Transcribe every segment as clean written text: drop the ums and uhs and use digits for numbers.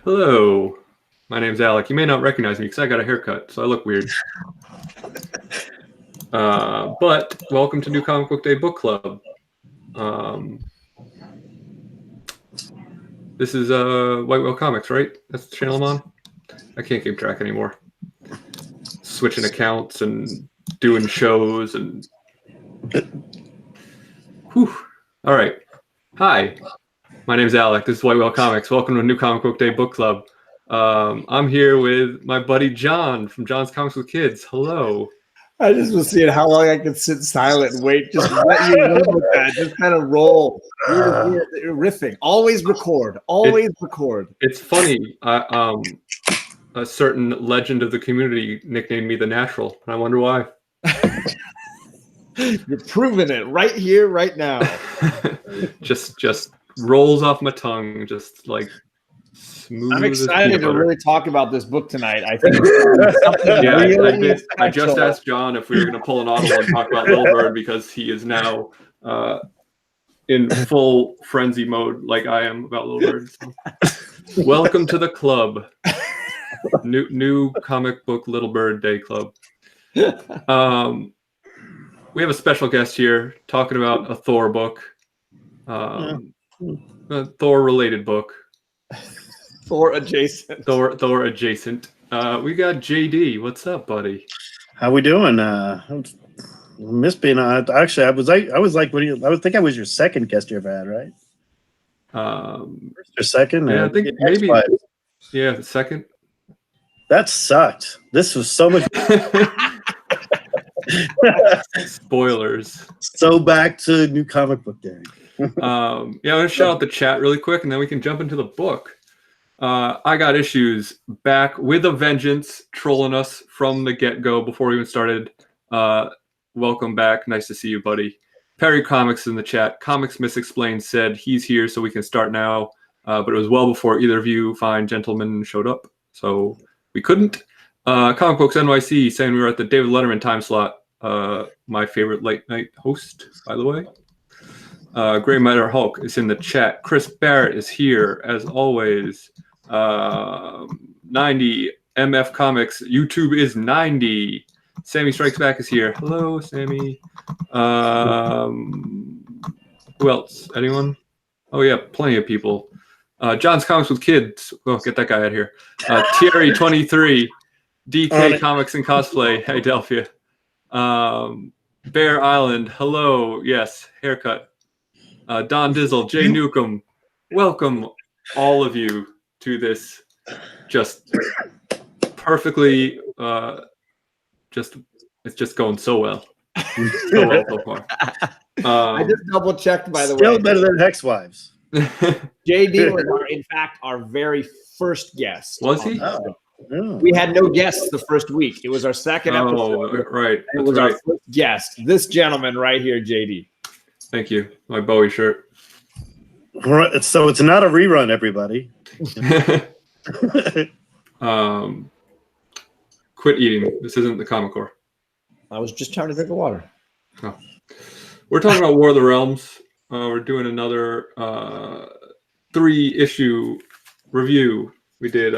Hello, my name's Alec. You may not recognize me because I got a haircut, so I look weird. But welcome to New Comic Book Day Book Club. This is White Whale Comics, right? That's the channel I'm on? I can't keep track anymore. Switching accounts and doing shows and... Whew. All right. Hi. My name's Alec. This is White Whale Comics. Welcome to New Comic Book Day Book Club. I'm here with my buddy John from John's Comics with Kids. Hello. I just was seeing how long I could sit silent and wait. Just let you run with that. Just kind of roll. You're riffing. Always record. Always record. It's funny. A certain legend of the community nicknamed me the Natural, and I wonder why. You're proving it right here, right now. just rolls off my tongue, just like smooth. I'm excited to really talk about this book tonight. I think. I just asked John if we were going to pull an audible and talk about Little Bird because he is now in full frenzy mode, like I am about Little Bird. So. Welcome to the club, new comic book Little Bird Day Club. We have a special guest here talking about a Thor book, a Thor-related book. Thor adjacent. Thor adjacent. We got JD. What's up, buddy? How we doing? Miss being actually, I was like, I would think I was your second guest you ever had, right? First or second? Yeah, I think maybe. Yeah, the second. That sucked. This was so much. Spoilers. So back to New Comic Book Day. I'm gonna shout out the chat really quick, and then we can jump into the book. I got issues back with a vengeance, trolling us from the get-go before we even started. Welcome back. Nice to see you, buddy. Perry Comics in the chat. Comics Misexplained said he's here, so we can start now. But it was well before either of you fine gentlemen showed up, so we couldn't. Comic Books NYC saying we were at the David Letterman time slot. My favorite late night host, by the way. Gray Matter Hulk is in the chat. Chris Barrett is here as always. 90 MF Comics. YouTube is 90. Sammy Strikes Back is here. Hello, Sammy. Who else? Anyone? Oh yeah, plenty of people. John's Comics with Kids. Oh, get that guy out of here. Thierry 23. DK Comics and Cosplay. Hey, Delphia. Bear Island. Hello. Yes. Haircut. Don Dizzle. Jay Newcomb. Welcome, all of you, to this just perfectly. It's just going so well. So well so far. I just double checked, by the way. Still better than Hex Wives. JD was, in fact, our very first guest. Was he? We had no guests the first week. It was our second episode. Right. It was our first guest. This gentleman right here, JD. Thank you. My Bowie shirt. Right. So it's not a rerun, everybody. Quit eating. This isn't the Comic Core. I was just trying to drink the water. Oh. We're talking about War of the Realms. We're doing another 3-issue review. We did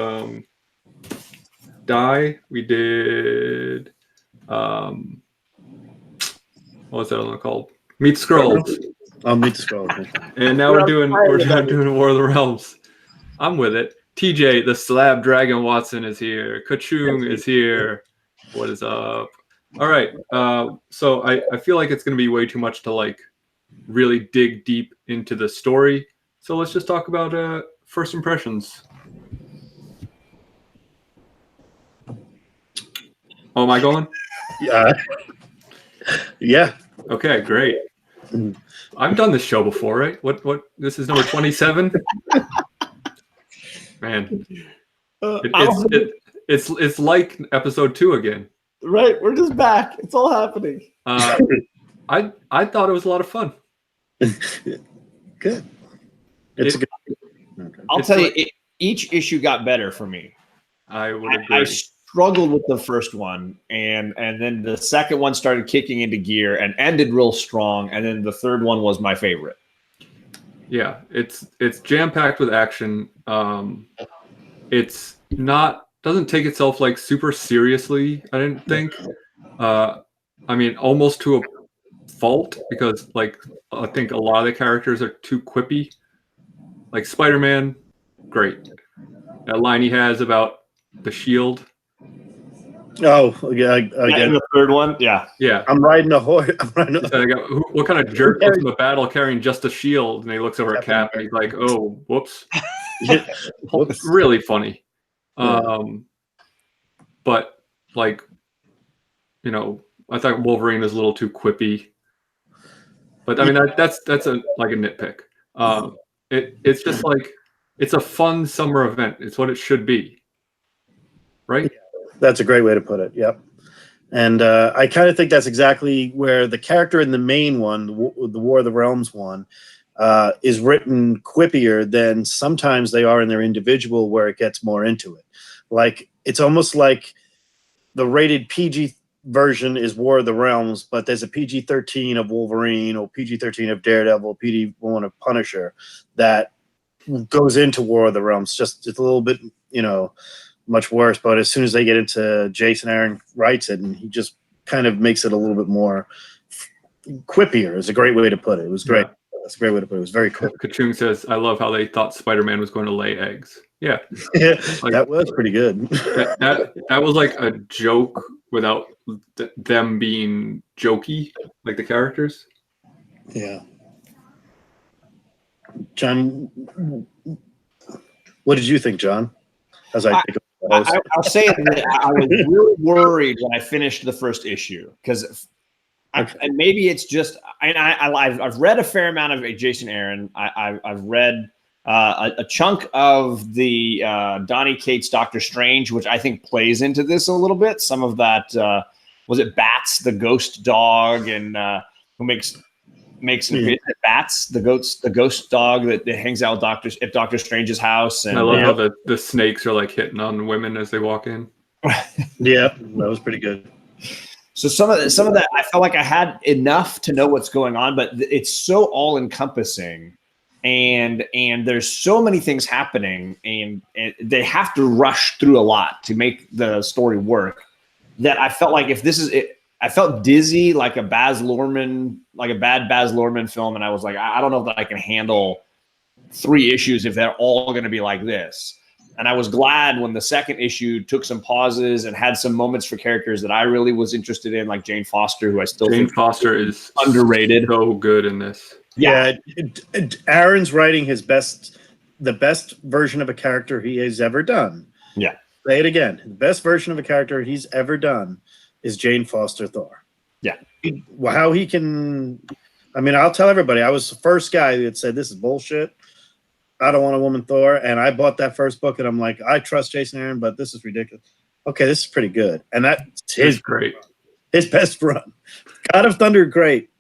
Die. We did what was that one called? Meet the Skrulls. I'll Meet the Skrulls. And now we're doing War of the Realms. I'm with it. TJ, the Slab Dragon Watson is here. Kachung is here. What is up? All right. So I feel like it's going to be way too much to like really dig deep into the story. So let's just talk about first impressions. Oh, am I going? Yeah. Yeah. Okay, great. I've done this show before, right? What? This is number 27. Man, it's like episode 2 again. Right, we're just back. It's all happening. I thought it was a lot of fun. Good. It's good. Okay. I'll tell you, each issue got better for me. I would agree. I struggled with the first one, and then the second one started kicking into gear and ended real strong, and then the third one was my favorite. Yeah, it's jam-packed with action. It's not doesn't take itself like super seriously, I didn't think. I mean, almost to a fault, because like I think a lot of the characters are too quippy. Like Spider-Man, great. That line he has about the shield. Oh, yeah, In the third one, yeah. I'm riding a horse. What kind of jerk goes into battle carrying just a shield? And he looks over at Cap and he's like, "Oh, whoops." Whoops. Really funny. Yeah. But like, you know, I thought Wolverine is a little too quippy. But I mean, that's like a nitpick. It's just like it's a fun summer event. It's what it should be, right? That's a great way to put it. Yep. And I kind of think that's exactly where the character in the main one, the War of the Realms one, is written quippier than sometimes they are in their individual, where it gets more into it. Like, it's almost like the rated PG version is War of the Realms, but there's a PG-13 of Wolverine or PG-13 of Daredevil, PG-1 of Punisher that goes into War of the Realms. Just it's a little bit, much worse. But as soon as they get into Jason Aaron writes it, and he just kind of makes it a little bit more quippier. Is a great way to put it. It was great. Yeah. That's a great way to put it. It was very cool. Kachung says, "I love how they thought Spider-Man was going to lay eggs." Yeah, like, that was pretty good. that was like a joke without them being jokey, like the characters. Yeah. John, what did you think, John? As I'll say that I was really worried when I finished the first issue, because and maybe it's just I've read a fair amount of Jason Aaron. I've read a chunk of the Donny Cates Doctor Strange, which I think plays into this a little bit. Some of that was it Bats, the ghost dog, and who makes Bats, the ghost dog that hangs out at Doctor Strange's house. And I love how the snakes are like hitting on women as they walk in. Yeah, that was pretty good. So some of that, I felt like I had enough to know what's going on, but it's so all encompassing, and there's so many things happening, and they have to rush through a lot to make the story work, that I felt like if this is it, I felt dizzy, like a bad Baz Luhrmann film, and I was like, I don't know that I can handle 3 issues if they're all going to be like this. And I was glad when the second issue took some pauses and had some moments for characters that I really was interested in, like Jane Foster, who I still think Foster is underrated. So good in this. Yeah, Aaron's writing the best version of a character he has ever done. Yeah. Say it again. The best version of a character he's ever done is Jane Foster Thor. Yeah. How he can, I mean, I'll tell everybody, I was the first guy that said, this is bullshit. I don't want a woman Thor. And I bought that first book and I'm like, I trust Jason Aaron, but this is ridiculous. Okay, this is pretty good. And that's his best run. God of Thunder, great.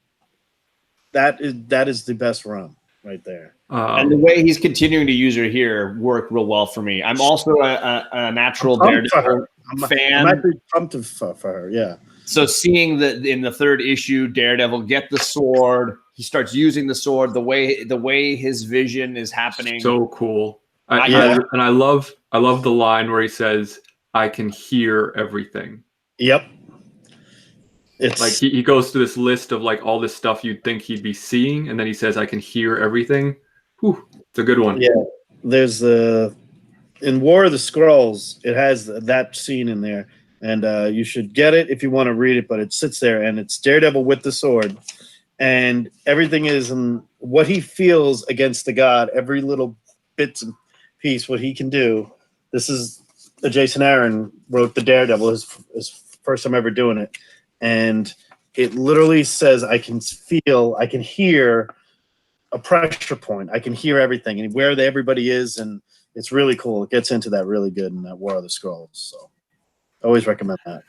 That is the best run right there. And the way he's continuing to use her here worked real well for me. I'm also a natural Daredevil fan. I'm actually pumped for her, yeah. So seeing that in the third issue, Daredevil get the sword, he starts using the sword. The way his vision is happening, so cool. And I love the line where he says, "I can hear everything." Yep. It's like he goes through this list of like all this stuff you'd think he'd be seeing, and then he says, "I can hear everything." Whew, it's a good one. Yeah, there's in War of the Skrulls, it has that scene in there, and you should get it if you want to read it. But it sits there, and it's Daredevil with the sword, and everything is in what he feels against the god. Every little bits and piece, what he can do. This is Jason Aaron wrote the Daredevil, his first time ever doing it. And it literally says, I can hear a pressure point. I can hear everything and where everybody is. And it's really cool. It gets into that really good in that War of the Skrulls. So always recommend that.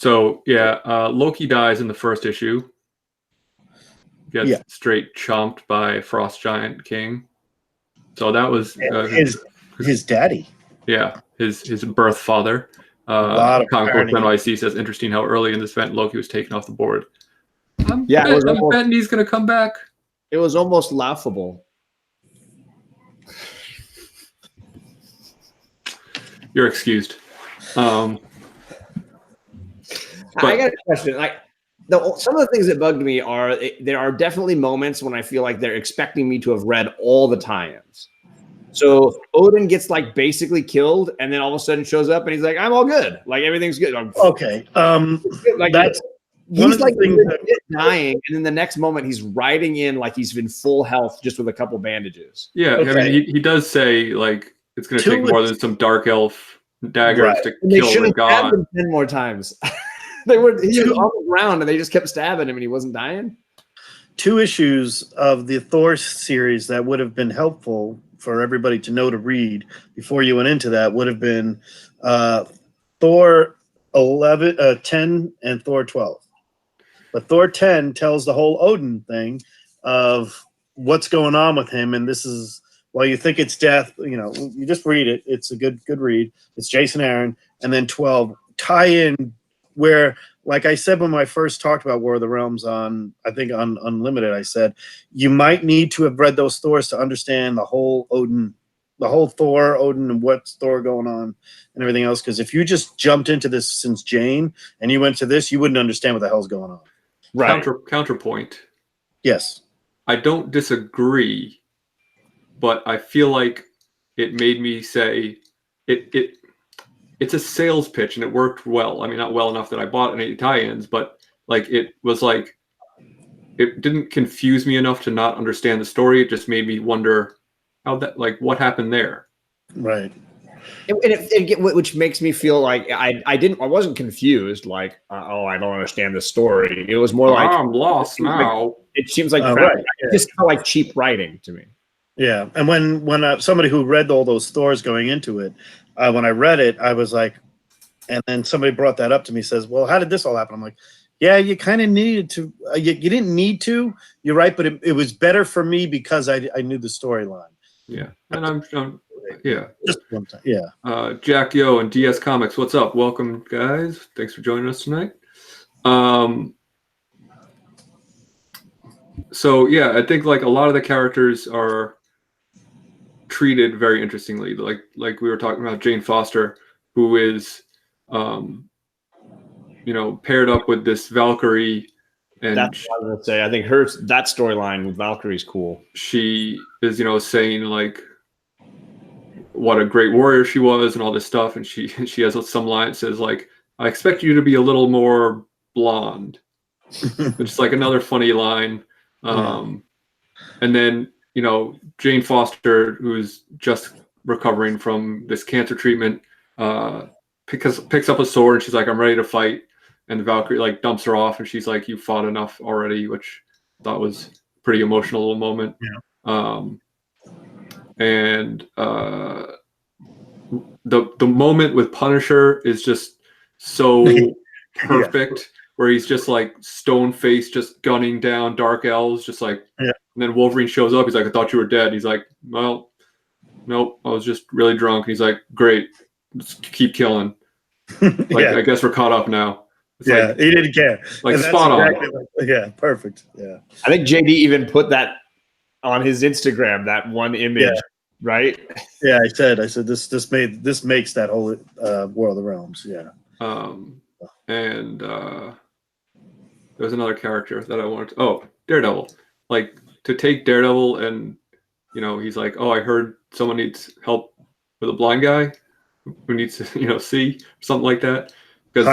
Loki dies in the first issue. Gets straight chomped by Frost Giant King. So that was his daddy. Yeah, his birth father. Comic Books NYC says, interesting how early in this event Loki was taken off the board. I'm betting he's going to come back. It was almost laughable. You're excused. I got a question. Some of the things that bugged me are there are definitely moments when I feel like they're expecting me to have read all the tie-ins. So Odin gets like basically killed, and then all of a sudden shows up, and he's like, "I'm all good. Like everything's good." Okay, Like that's one he's of the like things that, dying, and then the next moment he's riding in like he's in full health, just with a couple bandages. Yeah, Okay. I mean, he does say like it's going to take more than some dark elf daggers Right. to And they kill should the have stabbed god. him 10 more times. He was on the ground, and they just kept stabbing him, and he wasn't dying. 2 issues of the Thor series that would have been helpful for everybody to know to read before you went into that would have been Thor 10 and Thor 12. But Thor 10 tells the whole Odin thing of what's going on with him, and this is, while you think it's death, you just read it. It's a good read. It's Jason Aaron. And then 12 tie in where, like I said when I first talked about War of the Realms on, I think on Unlimited, I said you might need to have read those Thors to understand the whole Odin, the whole Thor, Odin, and what's Thor going on and everything else. Because if you just jumped into this since Jane and you went to this, you wouldn't understand what the hell's going on. Right. Counterpoint. Yes. I don't disagree, but I feel like it made me say it's a sales pitch, and it worked well. I mean, not well enough that I bought any tie-ins, but like it didn't confuse me enough to not understand the story. It just made me wonder what happened there. Right. Which makes me feel like I wasn't confused. Like, I don't understand the story. It was more like I'm lost now. It seems like right. It just felt like cheap writing to me. Yeah, and when somebody who read all those Thors going into it, when I read it, I was like, and then somebody brought that up to me, says, "Well, how did this all happen?" I'm like, "Yeah, you kind of needed to. You didn't need to. You're right, but it was better for me because I knew the storyline." Yeah, and I'm yeah. Just one time. Yeah. Jack Yo and DS Comics, what's up? Welcome, guys. Thanks for joining us tonight. So yeah, I think like a lot of the characters are treated very interestingly. Like we were talking about Jane Foster, who is, paired up with this Valkyrie, and that's what I was gonna say. I think that storyline with Valkyrie's cool. She is, saying like what a great warrior she was and all this stuff, and she has some line that says like, "I expect you to be a little more blonde," which is like another funny line. And then Jane Foster, who's just recovering from this cancer treatment, picks up a sword, and she's like, "I'm ready to fight." And the Valkyrie like dumps her off, and she's like, "You fought enough already," which I thought was a pretty emotional little moment. Yeah. And the moment with Punisher is just so perfect, where he's just like stone faced, just gunning down dark elves, just like. Yeah. And then Wolverine shows up. He's like, "I thought you were dead." He's like, "Well, nope, I was just really drunk." And he's like, "Great, let's keep killing." I guess we're caught up now. It's he didn't care. Like spot on. Perfect. Yeah. I think JD even put that on his Instagram, that one image, right? Yeah, I said this makes that whole War of the Realms. Yeah. And there's another character that I wanted to, Daredevil. Like to take Daredevil and he's like, "Oh, I heard someone needs help with a blind guy who needs to see," something like that. Because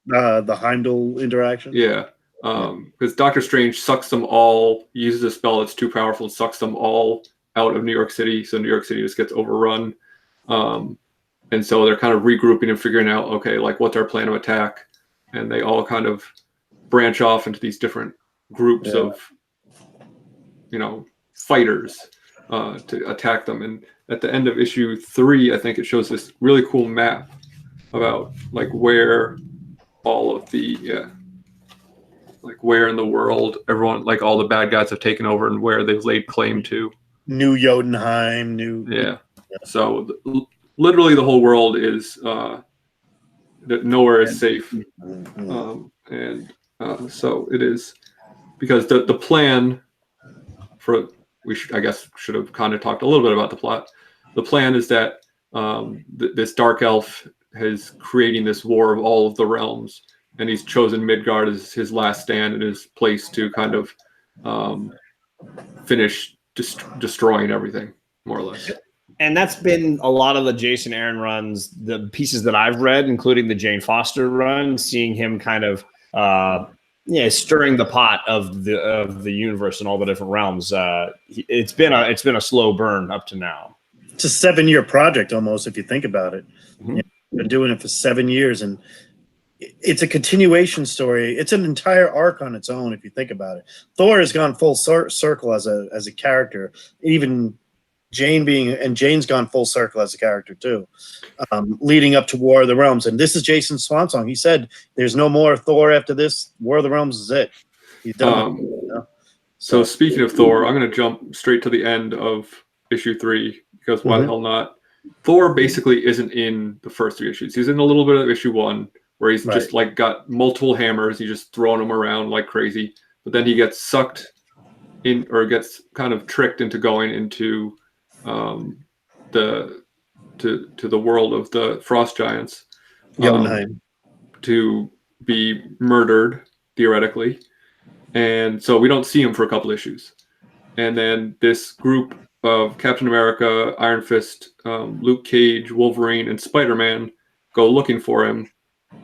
the Heimdall interaction. Yeah. Because Doctor Strange sucks them all, uses a spell that's too powerful and sucks them all out of New York City. So New York City just gets overrun. And so they're kind of regrouping and figuring out, okay, like what's our plan of attack? And they all kind of branch off into these different groups of, fighters to attack them. And at the end of issue 3, I think it shows this really cool map about like where all of the, like where in the world everyone, like all the bad guys have taken over and where they've laid claim to. New Jotunheim, So literally the whole world is nowhere is safe. So it is, because the plan I guess should have kind of talked a little bit about the plot. The plan is that this dark elf is creating this war of all of the realms, and he's chosen Midgard as his last stand and his place to kind of finish destroying everything, more or less. And that's been a lot of the Jason Aaron runs, the pieces that I've read, including the Jane Foster run, seeing him kind of stirring the pot of the universe and all the different realms. It's been a slow burn up to now. It's a 7-year project almost, if you think about it. Mm-hmm. Been doing it for 7 years, and it's a continuation story. It's an entire arc on its own, if you think about it. Thor has gone full circle as a character. Even Jane's gone full circle as a character too, leading up to War of the Realms. And this is Jason's swan song. He said, "There's no more Thor after this. War of the Realms is it." He's done. So speaking of Thor, I'm going to jump straight to the end of issue 3 because why the hell not? Thor basically isn't in the first 3 issues. He's in a little bit of issue 1 where he's just like got multiple hammers. He's just throwing them around like crazy. But then he gets sucked in, or gets kind of tricked into going into the world of the frost giants to be murdered theoretically. And so we don't see him for a couple issues. And then this group of Captain America, Iron Fist, Luke Cage, Wolverine, and Spider-Man go looking for him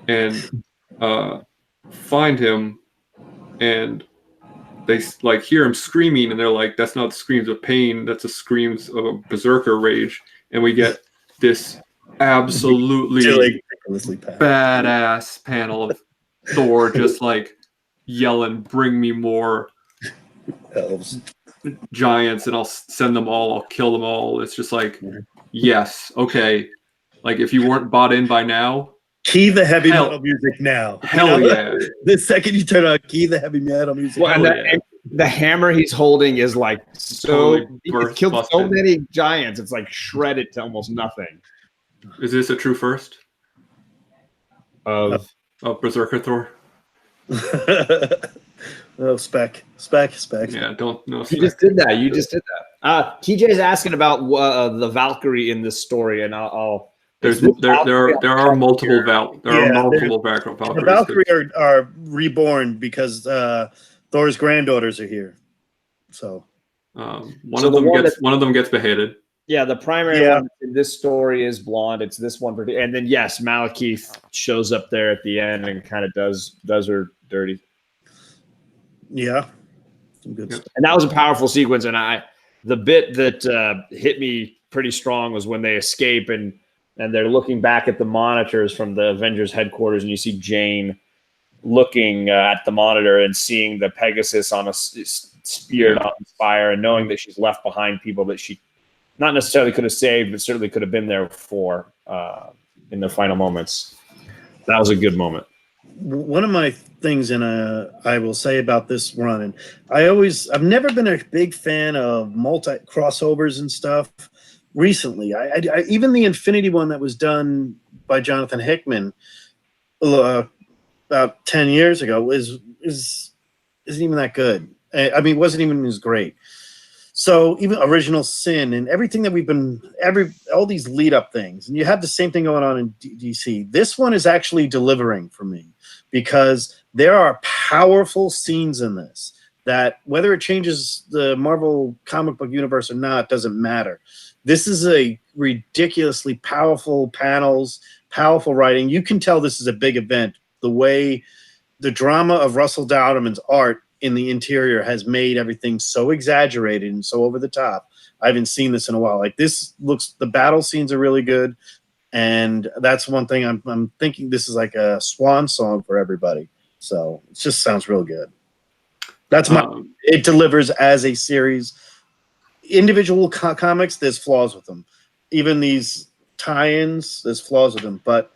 and find him, and they like hear him screaming, and they're like, "That's not the screams of pain. That's the screams of a berserker rage." And we get this absolutely badass panel of Thor just like yelling, "Bring me more Elves. Giants, and I'll send them all. I'll kill them all." It's just like, yes, okay. Like if you weren't bought in by now, key the heavy metal music now. Hell yeah! The second you turn on key the heavy metal music. Well, and the hammer he's holding is like so. He's killed so many giants. It's like shredded to almost nothing. Is this a true first of Berserker Thor? Oh, spec. Yeah, don't know. You just did that. TJ's asking about the Valkyrie in this story, and I'll. There are multiple Valkyries. The Valkyrie are reborn because Thor's granddaughters are here. So one of them gets beheaded. Yeah, the primary one in this story is blonde. It's this one, and then yes, Malekith shows up there at the end and kind of does her dirty. Yeah, some good stuff. And that was a powerful sequence. And the bit that hit me pretty strong was when they escape and they're looking back at the monitors from the Avengers headquarters, and you see Jane looking at the monitor and seeing the Pegasus on a spear on fire, and knowing that she's left behind people that she not necessarily could have saved, but certainly could have been there for in the final moments. That was a good moment. One of my things, and I will say about this run, and I've never been a big fan of multi crossovers and stuff. Recently, I even the Infinity one that was done by Jonathan Hickman about 10 years ago isn't even that good. I mean, it wasn't even as great. So even Original Sin and everything that we've been all these lead up things, and you have the same thing going on in DC. This one is actually delivering for me because there are powerful scenes in this that whether it changes the Marvel comic book universe or not doesn't matter. This is a ridiculously powerful panels, powerful writing. You can tell this is a big event. The way the drama of Russell Dowderman's art in the interior has made everything so exaggerated and so over the top. I haven't seen this in a while. Like this looks, the battle scenes are really good. And that's one thing I'm thinking this is like a swan song for everybody. So it just sounds real good. That's it delivers as a series. Individual comics, there's flaws with them. Even these tie-ins, there's flaws with them. But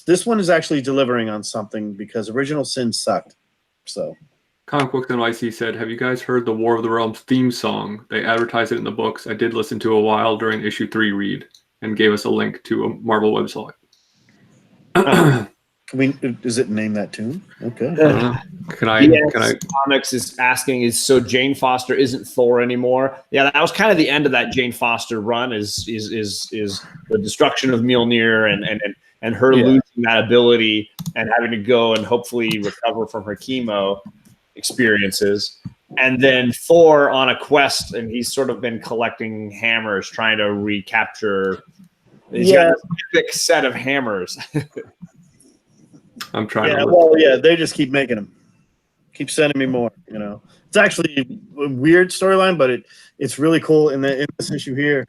this one is actually delivering on something because Original Sin sucked. So Comic Book NYC said, "Have you guys heard the War of the Realms theme song? They advertise it in the books. I did listen to a while during issue 3 read and gave us a link to a Marvel website." Does it name that tune? Okay. Can I? Comics is asking, so Jane Foster isn't Thor anymore? Yeah, that was kind of the end of that Jane Foster run. Is the destruction of Mjolnir and her losing that ability and having to go and hopefully recover from her chemo experiences. And then Thor on a quest, and he's sort of been collecting hammers, trying to recapture. He's got this epic set of hammers. I'm trying to. Well, they just keep making them. Keep sending me more. It's actually a weird storyline, but it's really cool. In this issue here,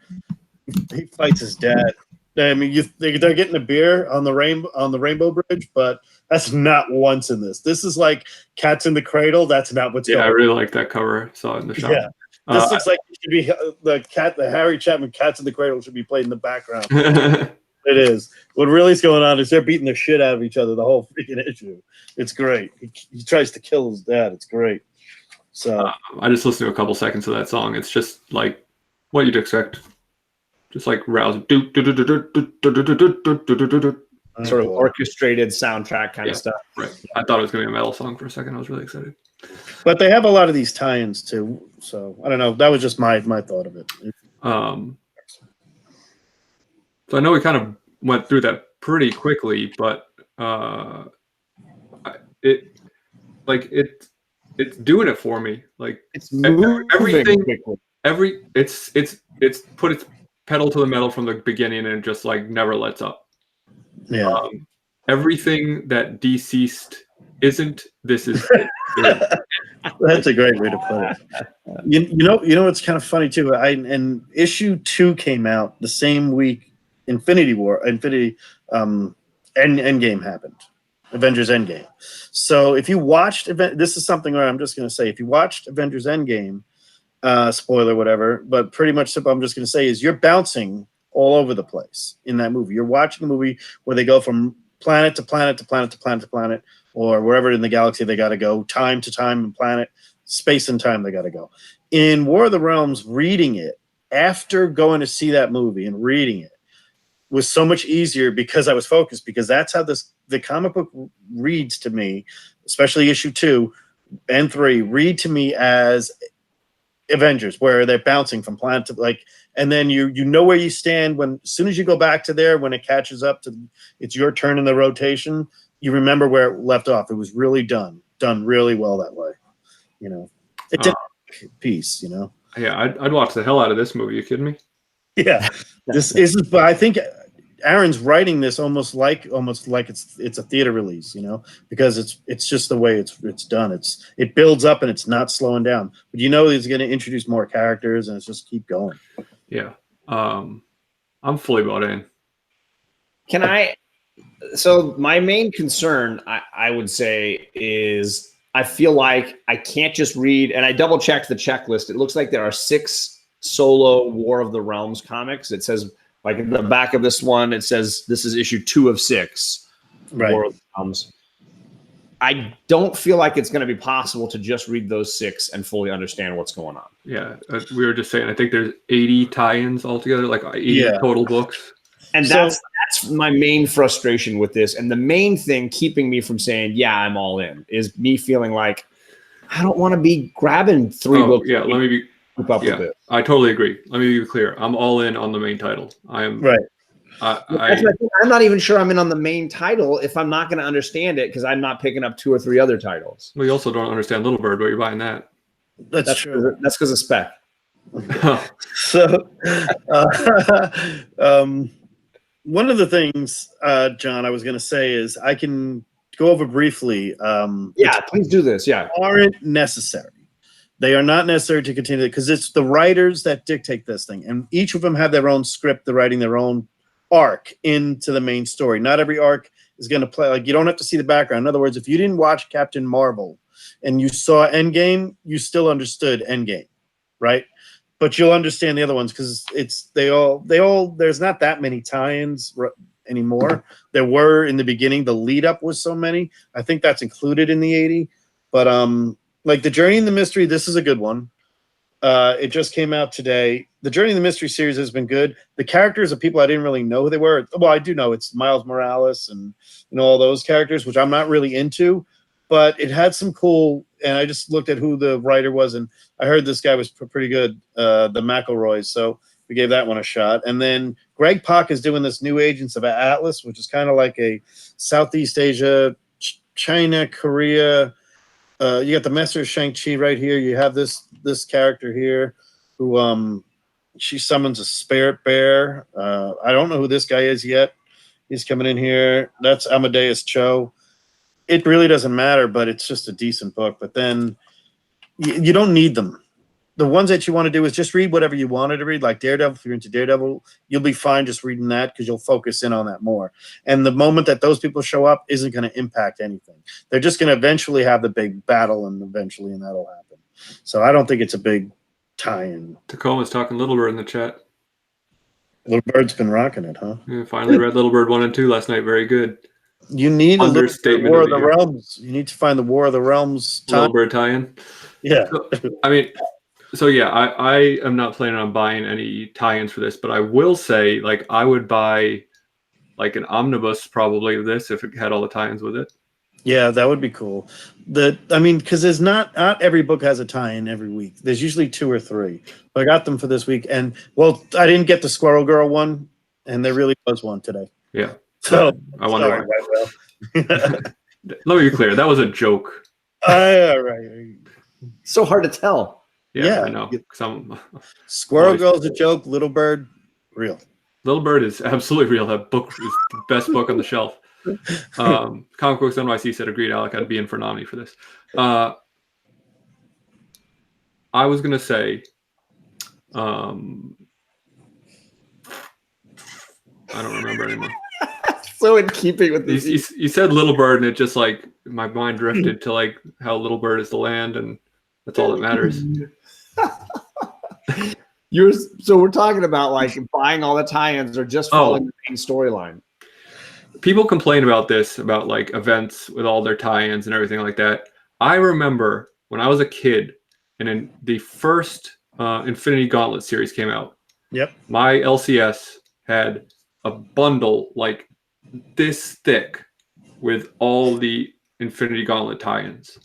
he fights his dad. I mean, they're getting a beer on the Rainbow Bridge, but that's not once in this. This is like Cats in the Cradle. That's not what's going on. I really like that cover. Saw it in the shop. Yeah, this looks like it should be the Harry Chapman Cats in the Cradle should be played in the background. It is. What really is going on is they're beating the shit out of each other the whole freaking issue. It's great. He tries to kill his dad. It's great. So I just listened to a couple seconds of that song. It's just like what you'd expect. Just like rousing. Sort of orchestrated soundtrack kind of stuff. Right. I thought it was going to be a metal song for a second. I was really excited. But they have a lot of these tie-ins too. So I don't know. That was just my thought of it. So I know we kind of went through that pretty quickly, but it's doing it for me. Like it's everything. It's put its pedal to the metal from the beginning and just like never lets up. Yeah. Everything that deceased isn't. This is. That's a great way to put it. You know what's kind of funny too. And issue 2 came out the same week Endgame happened. Avengers Endgame. So if you watched this is something where I'm just going to say, if you watched Avengers Endgame, spoiler whatever, but pretty much simple, I'm just going to say is you're bouncing all over the place in that movie. You're watching a movie where they go from planet to planet to planet to planet to planet, or wherever in the galaxy they got to go, time to time and planet, space and time they got to go. In War of the Realms, reading it after going to see that movie and reading it was so much easier because I was focused, because that's how the comic book reads to me, especially issue 2 and 3 read to me as Avengers, where they're bouncing from planet to and then you know where you stand when as soon as you go back to there, when it catches up to it's your turn in the rotation, you remember where it left off. It was really done really well that way. It's a piece. Yeah, I'd watch the hell out of this movie. You kidding me? Yeah, this is. But I think Aaron's writing this almost like it's a theater release, because it's just the way it's done. It builds up and it's not slowing down. But he's going to introduce more characters and it's just keep going. Yeah, I'm fully bought in. So my main concern, I would say, is I feel like I can't just read, and I double checked the checklist. It looks like there are 6 solo War of the Realms comics. It says, like in the back of this one, it says this is issue 2 of 6. Right. War of the Realms. I don't feel like it's going to be possible to just read those 6 and fully understand what's going on. Yeah, we were just saying, I think there's 80 tie-ins altogether, like 80 total books. And that's my main frustration with this. And the main thing keeping me from saying, yeah, I'm all in, is me feeling like I don't want to be grabbing 3 books. Yeah, let me be. Keep up with it. I totally agree. Let me be clear. I'm all in on the main title. I am. Right. I'm not even sure I'm in on the main title if I'm not going to understand it, because I'm not picking up 2 or 3 other titles. Well, you also don't understand Little Bird, but you're buying that. That's true. That's because of spec. So, one of the things, John, I was going to say is I can go over briefly. Please do this. Yeah. Aren't necessary. They are not necessary to continue because it's the writers that dictate this thing. And each of them have their own script. They're writing their own arc into the main story. Not every arc is going to play. Like, you don't have to see the background. In other words, if you didn't watch Captain Marvel and you saw Endgame, you still understood Endgame, right? But you'll understand the other ones because they all there's not that many tie-ins anymore. There were in the beginning. The lead up was so many. I think that's included in the 80. But like the Journey and the Mystery, this is a good one. It just came out today. The Journey of the Mystery series has been good. The characters of people I didn't really know who they were. Well, I do know it's Miles Morales and all those characters, which I'm not really into. But it had some cool. And I just looked at who the writer was, and I heard this guy was pretty good. The McElroys. So we gave that one a shot. And then Greg Pak is doing this New Agents of Atlas, which is kind of like a Southeast Asia, China, Korea. You got the Master of Shang-Chi right here. You have this character here who she summons a spirit bear. I don't know who this guy is yet. He's coming in here. That's Amadeus Cho. It really doesn't matter, but it's just a decent book. But then you don't need them. The ones that you want to do is just read whatever you wanted to read, like Daredevil. If you're into Daredevil, you'll be fine just reading that because you'll focus in on that more. And the moment that those people show up isn't going to impact anything. They're just going to eventually have the big battle, and that'll happen. So I don't think it's a big tie-in. Tacoma's talking Little Bird in the chat. Little Bird's been rocking it, huh? Yeah, finally read Little Bird 1 and 2 last night. Very good. You need a Understatement War of of the the year. Realms. You need to find the War of the Realms Little Bird tie-in. Yeah. So yeah, I am not planning on buying any tie-ins for this, but I will say, like, I would buy like an omnibus probably of this if it had all the tie-ins with it. Yeah, that would be cool. Because there's not every book has a tie-in every week. There's usually 2 or 3. So I got them for this week, and well, I didn't get the Squirrel Girl one, and there really was one today. Yeah. So I wonder sorry, why. Let me be clear. That was a joke. All right. So hard to tell. Yeah. I know. Squirrel Girl's a joke. Little Bird, real. Little Bird is absolutely real. That book is the best book on the shelf. Comic Books NYC said, agreed, Alec, I'd be in for nominee for this. I was going to say, I don't remember anymore. So in keeping with these. You said Little Bird, and it just, like, my mind drifted to, like, how Little Bird is the land, and that's all that matters. So we're talking about, like, buying all the tie-ins or just following the main storyline. People complain about this, about like events with all their tie-ins and everything like that. I remember when I was a kid, and in the first Infinity Gauntlet series came out. Yep. My LCS had a bundle like this thick with all the Infinity Gauntlet tie-ins.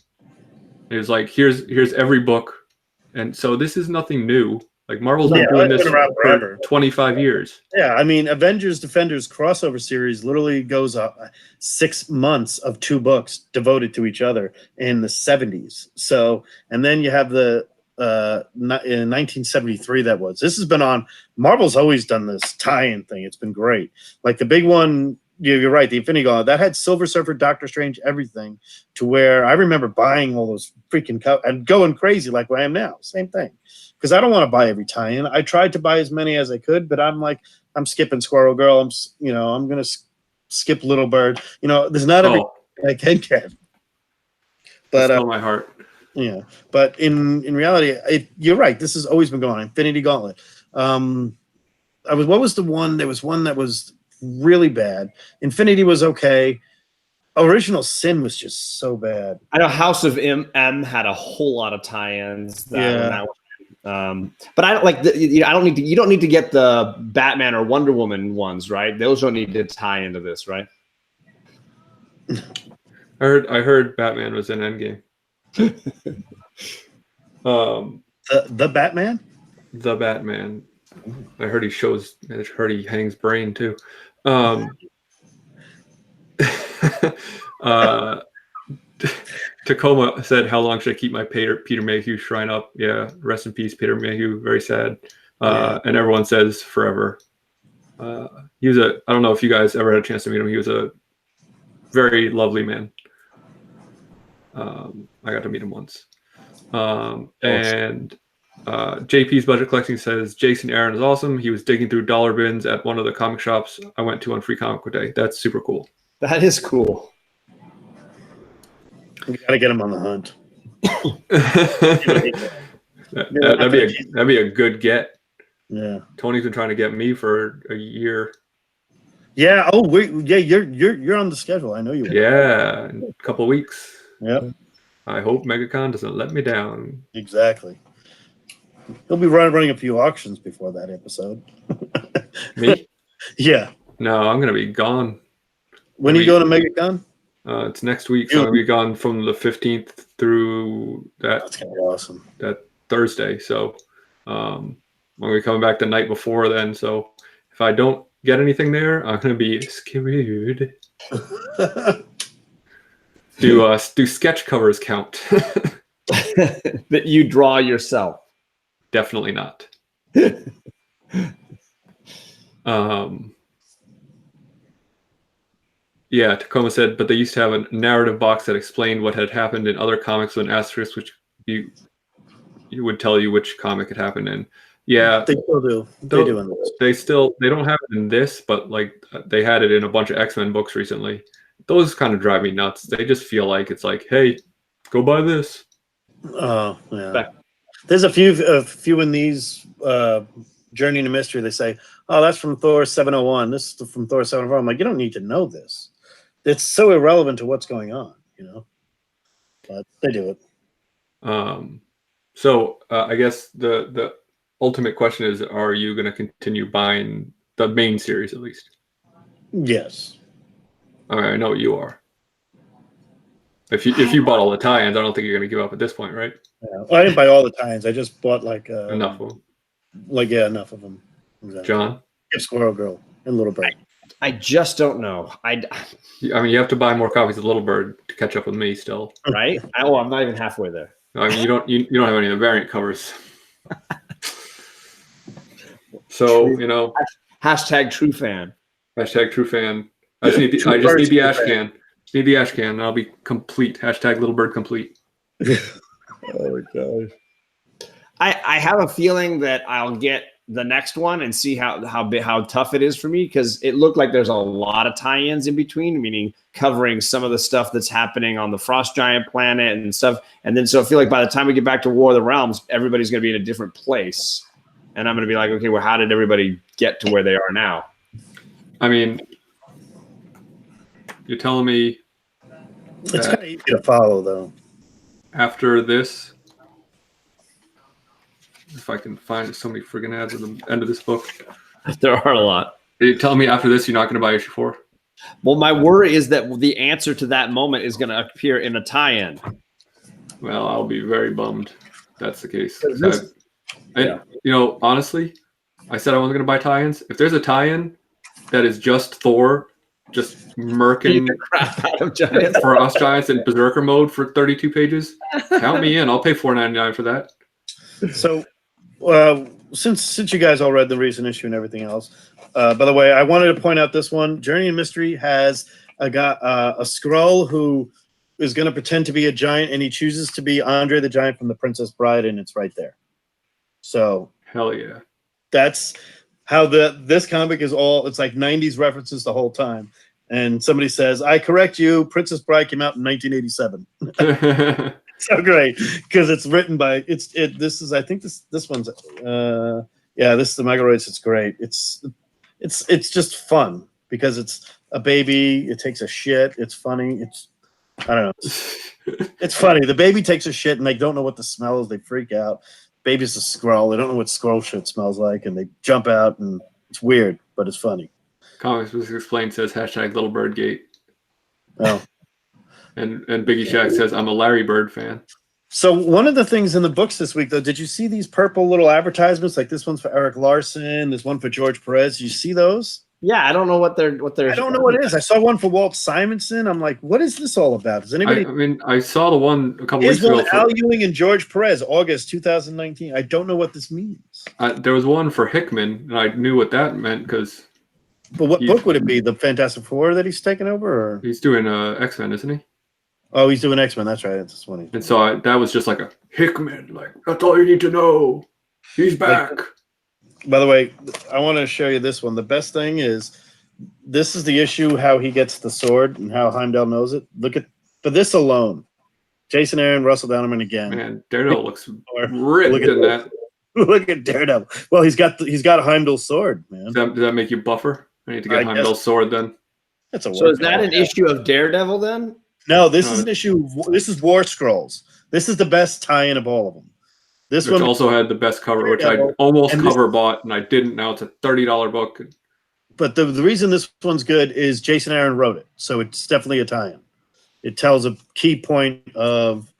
It was like, here's every book, and so this is nothing new. Like, Marvel's been doing this for 25 years. Yeah, I mean, Avengers Defenders crossover series literally goes up 6 months of 2 books devoted to each other in the 70s. So, and then you have the in 1973 that was. This has been on. Marvel's always done this tie-in thing. It's been great. Like the big one, you're right, the Infinity Gauntlet, that had Silver Surfer, Doctor Strange, everything, to where I remember buying all those freaking and going crazy like I am now. Same thing. Because I don't want to buy every tie-in. I tried to buy as many as I could, but I'm like, I'm skipping Squirrel Girl. I'm going to skip Little Bird. There's not every I can get. But my heart. Yeah, but in reality, you're right. This has always been going on. Infinity Gauntlet. What was the one? There was one that was really bad. Infinity was okay. Original Sin was just so bad. I know House of M had a whole lot of tie-ins. But I don't like. I don't need to. You don't need to get the Batman or Wonder Woman ones, right? Those don't need to tie into this, right? I heard Batman was in Endgame. The Batman. The Batman. I heard he hangs brain too. Tacoma said, "How long should I keep my Peter Mayhew shrine up?" Yeah, rest in peace, Peter Mayhew. Very sad. And everyone says forever. He was I don't know if you guys ever had a chance to meet him. He was a very lovely man. I got to meet him once. And JP's Budget Collecting says, Jason Aaron is awesome. He was digging through dollar bins at one of the comic shops I went to on Free Comic Book Day. That's super cool. That is cool. We gotta get him on the hunt. That'd be a good get. Yeah. Tony's been trying to get me for a year. Yeah. Oh wait. Yeah. You're on the schedule. I know you. Yeah. In a couple of weeks. Yep. I hope MegaCon doesn't let me down. Exactly. He'll be running a few auctions before that episode. Me? Yeah. No, I'm gonna be gone. When are you going to MegaCon? It's next week, so I'm gonna be gone from the 15th through That's gonna be awesome. that Thursday. So I'm gonna be coming back the night before then. So if I don't get anything there, I'm gonna be screwed. Do sketch covers count? That you draw yourself. Definitely not. Yeah, Tacoma said, but they used to have a narrative box that explained what had happened in other comics with an asterisk, which you would tell you which comic it happened in. Yeah, They still do. They do in this. They don't have it in this, but like they had it in a bunch of X-Men books recently. Those kind of drive me nuts. They just feel like it's like, hey, go buy this. Oh, yeah. There's a few in these Journey into Mystery. They say, oh, that's from Thor 701. This is from Thor 704. I'm like, you don't need to know this. It's so irrelevant to what's going on, you know. But they do it. So I guess the ultimate question is, are you going to continue buying the main series at least? Yes. All right, I know you are. If you bought all the tie-ins, I don't think you're going to give up at this point, right? Yeah. Well, I didn't buy all the tie-ins. I just bought like Enough of them. Like, yeah, enough of them. Exactly. John? Give Squirrel Girl and Little Bird. I just don't know. I mean, you have to buy more copies of Little Bird to catch up with me still. Right? I'm not even halfway there. I mean, you don't have any of the variant covers. So, you know. Hashtag true fan. Hashtag true fan. I just need the ash can. Just need the ash can, and I'll be complete. Hashtag Little Bird complete. Oh my gosh. I have a feeling that I'll get the next one and see how tough it is for me, because it looked like there's a lot of tie-ins in between, meaning covering some of the stuff that's happening on the Frost Giant planet and stuff. And then so I feel like by the time we get back to War of the Realms, everybody's going to be in a different place. And I'm going to be like, okay, well, how did everybody get to where they are now? I mean, you're telling me it's kind of easy to follow, though. After this, if I can find so many friggin' ads at the end of this book. There are a lot. Are you telling me after this you're not going to buy issue 4? Well, my worry is that the answer to that moment is going to appear in a tie-in. Well, I'll be very bummed if that's the case. Yeah. You know, honestly, I said I wasn't going to buy tie-ins. If there's a tie-in that is just Thor just murking the crap out of giants for us giants in Berserker mode for 32 pages, count me in. I'll pay $4.99 for that. So, since you guys all read the recent issue and everything else, by the way, I wanted to point out this one. Journey in Mystery has a Skrull who is going to pretend to be a giant, and he chooses to be Andre the Giant from The Princess Bride, and it's right there. So, hell yeah. That's how this comic is all. It's like 90s references the whole time. And somebody says, I correct you, Princess Bride came out in 1987. So great, because it's written by this is I think this one's this is the Megaloids. It's great. It's just fun because it's a baby. It takes a shit. It's funny. I don't know. It's funny. The baby takes a shit and they don't know what the smell is. They freak out. Baby's a Skrull. They don't know what Skrull shit smells like, and they jump out, and it's weird, but it's funny. Comics was explained says hashtag Little Bird Gate. Oh. And Biggie Shack says, I'm a Larry Bird fan. So one of the things in the books this week, though, did you see these purple little advertisements? Like this one's for Eric Larson, there's one for George Perez. Did you see those? Yeah, I don't know what they're. I don't know what it is. I saw one for Walt Simonson. I'm like, what is this all about? Does anybody? I mean, I saw the one a couple Here's weeks ago. one Al Ewing and George Perez, August 2019. I don't know what this means. There was one for Hickman, and I knew what that meant because. But what book would it be? The Fantastic Four that he's taken over? Or? He's doing X-Men, isn't he? Oh, he's doing X-Men. That's right. It's funny. And so that was just like a Hickman. Like, that's all you need to know. He's back. By the way, I want to show you this one. The best thing is, this is the issue, how he gets the sword and how Heimdall knows it. Look at, for this alone, Jason Aaron, Russell Downerman again. Man, Daredevil looks ripped in that. Look at Daredevil. Well, he's got a Heimdall sword, man. Does that make you buffer? I need to get Heimdall's sword then. That's a so is that an issue of Daredevil then? No, this is an issue. This is War Scrolls. This is the best tie-in of all of them. This which one also had the best cover, which I almost cover bought and I didn't. Now it's a $30 book. But the reason this one's good is Jason Aaron wrote it, so it's definitely a tie-in. It tells a key point of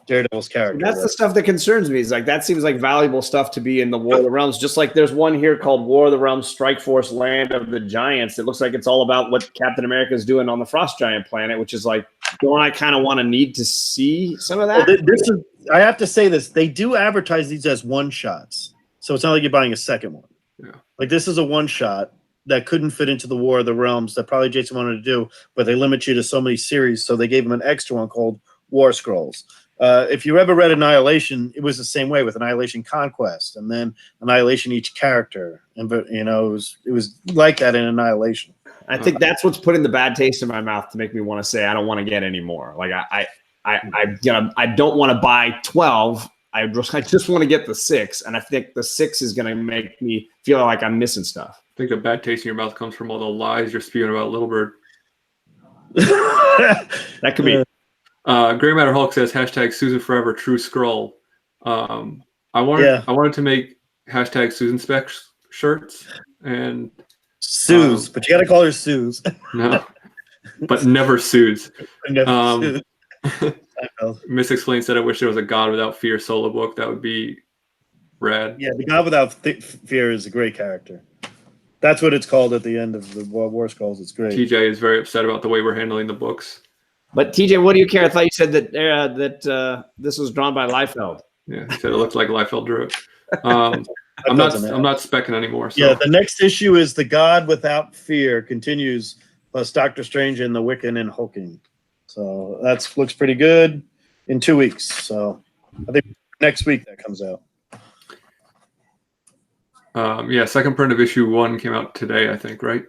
Daredevil's character. That's the stuff that concerns me. Is like that seems like valuable stuff to be in the War of the Realms. Just like there's one here called War of the Realms: Strike Force, Land of the Giants. It looks like it's all about what Captain America is doing on the Frost Giant planet, which is like, don't I kind of want to need to see some of that? Well, this is, I have to say this: they do advertise these as one shots, so it's not like you're buying a second one. Yeah. Like this is a one shot that couldn't fit into the War of the Realms that probably Jason wanted to do, but they limit you to so many series, so they gave him an extra one called War Scrolls. If you ever read Annihilation, it was the same way with Annihilation Conquest, and then Annihilation each character, and it was like that in Annihilation. I think that's what's putting the bad taste in my mouth to make me want to say I don't want to get any more. Like I don't want to buy 12. I just want to get the 6, and I think the 6 is going to make me feel like I'm missing stuff. I think the bad taste in your mouth comes from all the lies you're spewing about Little Bird. That could be. Gray Matter Hulk says hashtag Susan Forever True Scroll. I wanted to make hashtag Susan Spec shirts and Suze, but you got to call her Suze. No, but never Suze. Never Suze. Miss Explained said, I wish there was a God Without Fear solo book. That would be rad. Yeah, the God Without Fear is a great character. That's what it's called at the end of the War Scrolls. It's great. TJ is very upset about the way we're handling the books. But TJ, what do you care? I thought you said that this was drawn by Liefeld. Yeah, he said it looks like Liefeld drew it. I'm not specking anymore. So. Yeah, the next issue is The God Without Fear continues, plus Doctor Strange and the Wiccan and Hulking. So that looks pretty good in 2 weeks. So I think next week that comes out. Second print of issue 1 came out today, I think, right?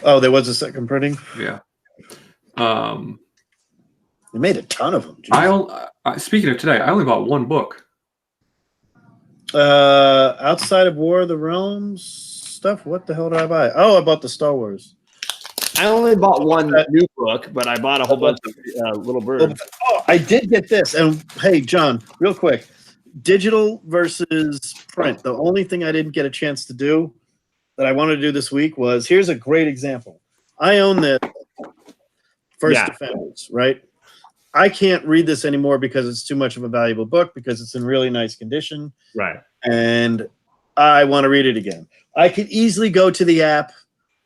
Oh, there was a second printing? Yeah. They made a ton of them. Speaking of today, I only bought one book. Outside of War of the Realms stuff, what the hell did I buy? Oh, I bought the Star Wars. I only bought one new book, but I bought a whole bunch of Little Bird. Oh, I did get this. And hey, John, real quick. Digital versus print. The only thing I didn't get a chance to do that I wanted to do this week was, here's a great example. I own this First Defenders, right? I can't read this anymore because it's too much of a valuable book because it's in really nice condition. Right. And I want to read it again. I could easily go to the app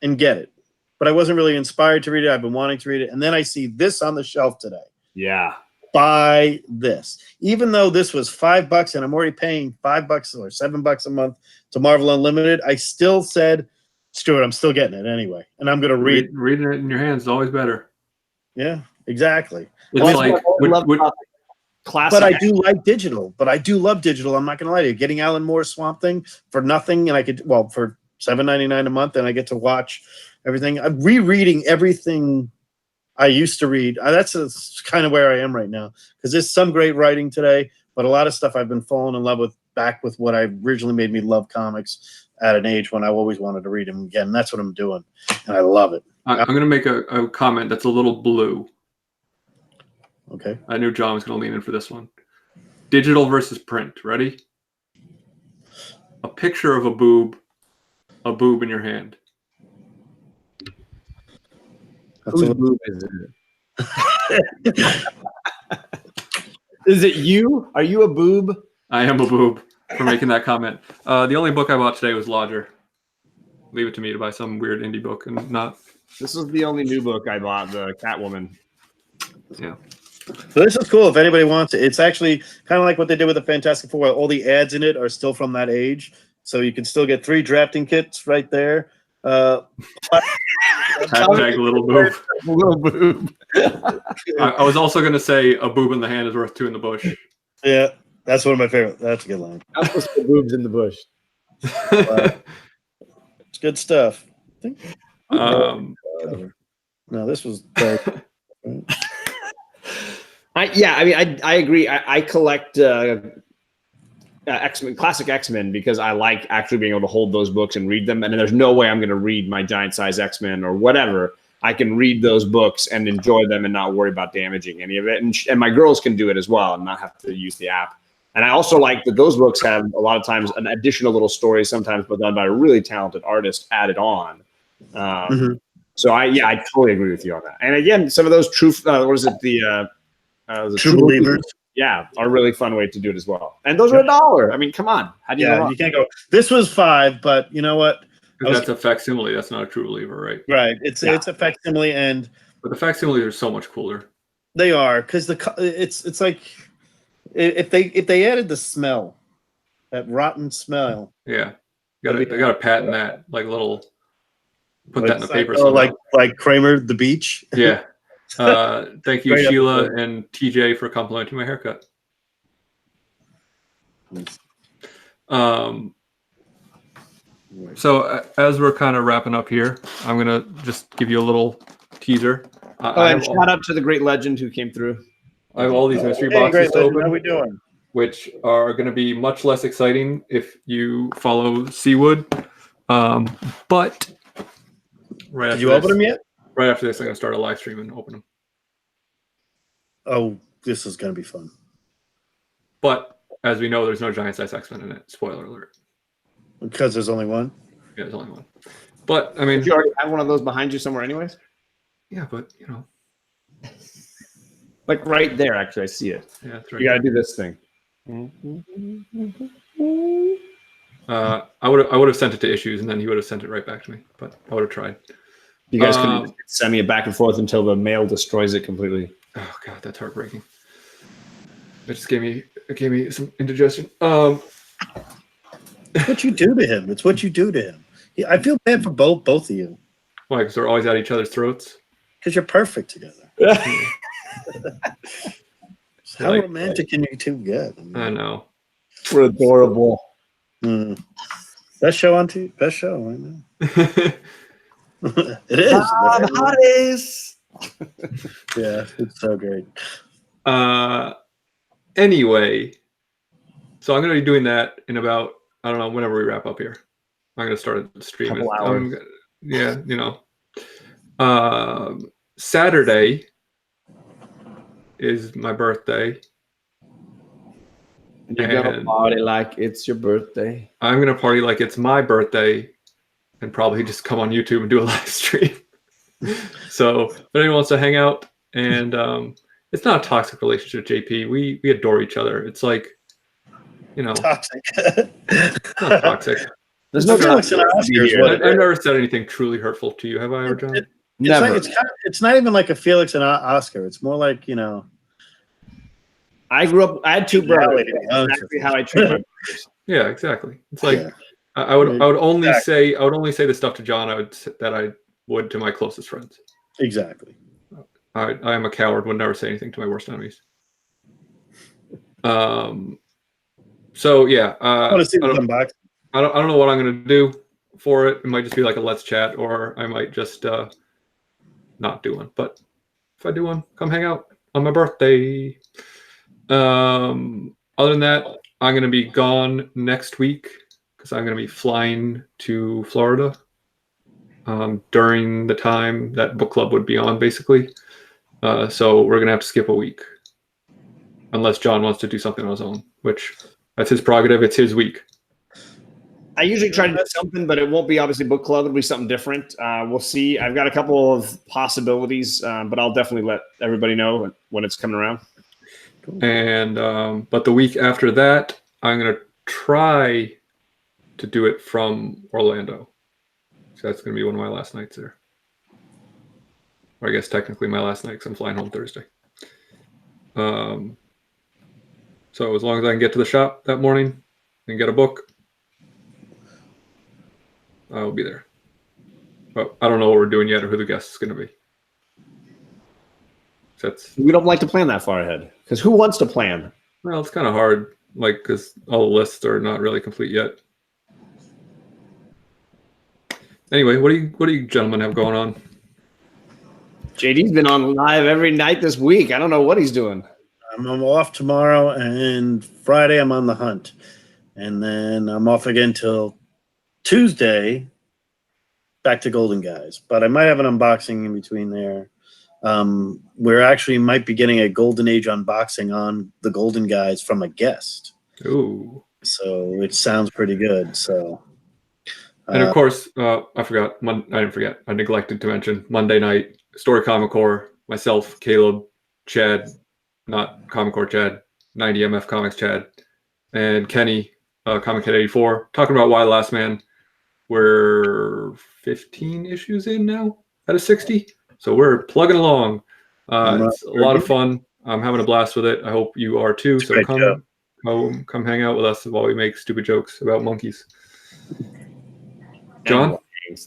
and get it, but I wasn't really inspired to read it. I've been wanting to read it. And then I see this on the shelf today. Yeah. Buy this. Even though this was $5 and I'm already paying $5 or $7 a month to Marvel Unlimited, I still said, screw it, I'm still getting it anyway. And I'm going to read. Reading it in your hands is always better. Yeah, exactly. It's like, classic. But I do like digital. But I do love digital. I'm not going to lie to you. Getting Alan Moore's Swamp Thing for nothing, and I could, well, for $7.99 a month, and I get to watch everything. I'm rereading everything I used to read. That's kind of where I am right now, because there's some great writing today, but a lot of stuff I've been falling in love with, back with what I originally made me love comics at an age when I always wanted to read them again. And that's what I'm doing, and I love it. I'm going to make a comment that's a little blue. Okay. I knew John was going to lean in for this one. Digital versus print. Ready? A picture of a boob in your hand. Whose boob is it? Is it you? Are you a boob? I am a boob for making that comment. The only book I bought today was Lodger. Leave it to me to buy some weird indie book and not. This was the only new book I bought, the Catwoman. Yeah. So this is cool if anybody wants it. It's actually kind of like what they did with the Fantastic Four. All the ads in it are still from that age. So you can still get 3 drafting kits right there. Hashtag little boob. Little boob. I was also going to say a boob in the hand is worth 2 in the bush. Yeah, that's one of my favorite. That's a good line. I'm supposed to put boobs in the bush. It's good stuff. Um, no, this was. I agree. I collect X-Men, classic X-Men, because I like actually being able to hold those books and read them. And there's no way I'm going to read my giant size X-Men or whatever. I can read those books and enjoy them and not worry about damaging any of it. And my girls can do it as well and not have to use the app. And I also like that those books have a lot of times an additional little story, sometimes but done by a really talented artist added on. So I totally agree with you on that. And again, some of those true the True Believers. Yeah, are a really fun way to do it as well. And those are $1. I mean, come on. How do you go wrong? You can't go. This was $5, but you know what? That's a facsimile. That's not a true believer, right? Right. It's a facsimile, but the facsimiles are so much cooler. They are, because it's like if they added the smell, that rotten smell. Yeah, they got to patent that, like little. Put that in the paper. Like Kramer the Beach. Yeah. Thank you, Sheila and TJ, for complimenting my haircut. So as we're kind of wrapping up here, I'm gonna just give you a little teaser. And shout out to the great legend who came through. I have all these mystery boxes to open. How are we doing? Which are going to be much less exciting if you follow Seawood. But right did you open them yet? Right after this, I'm going to start a live stream and open them. Oh, this is going to be fun. But as we know, there's no Giant Size X-Men in it. Spoiler alert. Because there's only one? Yeah, there's only one. But, I mean... Did you already have one of those behind you somewhere anyways? Yeah, but, you know... Like right there, actually, I see it. Yeah, that's right. You got to do this thing. I would have sent it to Issues, and then he would have sent it right back to me. But I would have tried. You guys can send me it back and forth until the mail destroys it completely. Oh god, that's heartbreaking. It just gave me some indigestion. What you do to him? It's what you do to him. I feel bad for both of you. Why? Because they're always at each other's throats. Because you're perfect together. How romantic can you two get? I know. We're adorable. Best show on TV. Best show right now. It is. Hotties. Yeah, it's so great. Anyway, so I'm going to be doing that in about, I don't know, whenever we wrap up here. I'm going to start the stream. Couple hours. Yeah, you know. Saturday is my birthday. You're going to party like it's your birthday. I'm going to party like it's my birthday and probably just come on YouTube and do a live stream. So if anyone wants to hang out, and it's not a toxic relationship, JP. We adore each other. It's like, you know, toxic. Not toxic. There's no toxic. I've never said anything truly hurtful to you. Have I ever, John? Never. It's not even like a Felix and Oscar. It's more like, you know. I grew up. I had two brothers. That's exactly how I treat my brothers. Yeah, exactly. It's like I would only say the stuff to John that I would to my closest friends. Exactly. I am a coward. Would never say anything to my worst enemies. So yeah. I want to see the unboxing. I don't know what I'm gonna do for it. It might just be like a let's chat, or I might just not do one. But if I do one, come hang out on my birthday. Other than that, I'm going to be gone next week because I'm going to be flying to Florida during the time that book club would be on, basically. So we're going to have to skip a week unless John wants to do something on his own, which that's his prerogative. It's his week. I usually try to do something, but it won't be obviously book club. It'll be something different. We'll see. I've got a couple of possibilities, but I'll definitely let everybody know when it's coming around. And but the week after that, I'm gonna try to do it from Orlando. So that's gonna be one of my last nights there. Or I guess technically my last night because I'm flying home Thursday. So as long as I can get to the shop that morning and get a book, I will be there. But I don't know what we're doing yet or who the guest is gonna be. We don't like to plan that far ahead because who wants to plan? Well, it's kind of hard, like because all the lists are not really complete yet. Anyway, what do you gentlemen have going on? JD's been on live every night this week. I don't know what he's doing. I'm off tomorrow, and Friday I'm on the hunt, and then I'm off again till Tuesday. Back to Golden Guys, but I might have an unboxing in between there. We're actually might be getting a Golden Age unboxing on the Golden Guys from a guest. Ooh. So it sounds pretty good. So, And of course, I forgot. I didn't forget. I neglected to mention Monday night Story Comic Core. Myself, Caleb, Chad, not Comic Core Chad, 90MF Comics Chad, and Kenny, Comic Head 84, talking about Why Last Man. We're 15 issues in now out of 60, so we're plugging along. It's a lot of fun. I'm having a blast with it. I hope you are too. So come hang out with us while we make stupid jokes about monkeys. John?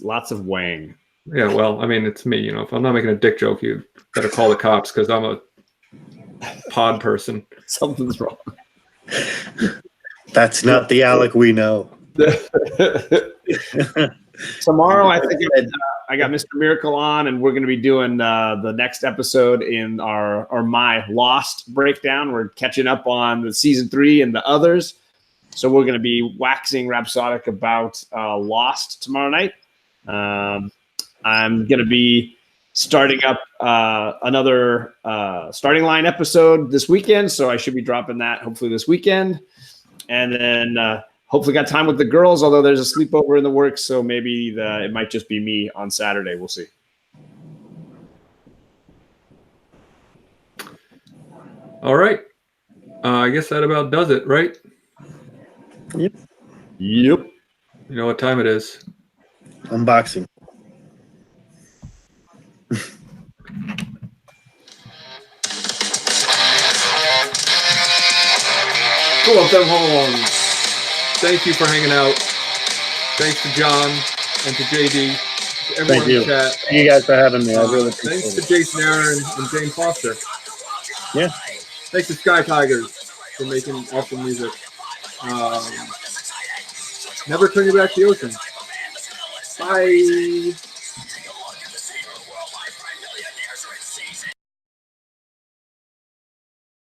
Lots of wang. Yeah, well, I mean, it's me. If I'm not making a dick joke, you better call the cops because I'm a pod person. Something's wrong. That's not the Alec we know. Tomorrow, I think I got Mr. Miracle on, and we're going to be doing the next episode in my Lost breakdown. We're catching up on the season 3 and the others. So we're going to be waxing rhapsodic about Lost tomorrow night. I'm going to be starting up another starting line episode this weekend. So I should be dropping that hopefully this weekend. And then hopefully got time with the girls, although there's a sleepover in the works. So maybe it might just be me on Saturday. We'll see. All right. I guess that about does it, right? Yep. Yep. You know what time it is. Unboxing. Cool up them home. Thank you for hanging out. Thanks to John and to JD. To everyone Thank you. in the chat. Thank you guys for having me. I really appreciate Thanks to it. Jason Aaron and Jane Foster. Yeah. Thanks to Sky Tigers for making awesome music. Never turn your back to the ocean. Bye.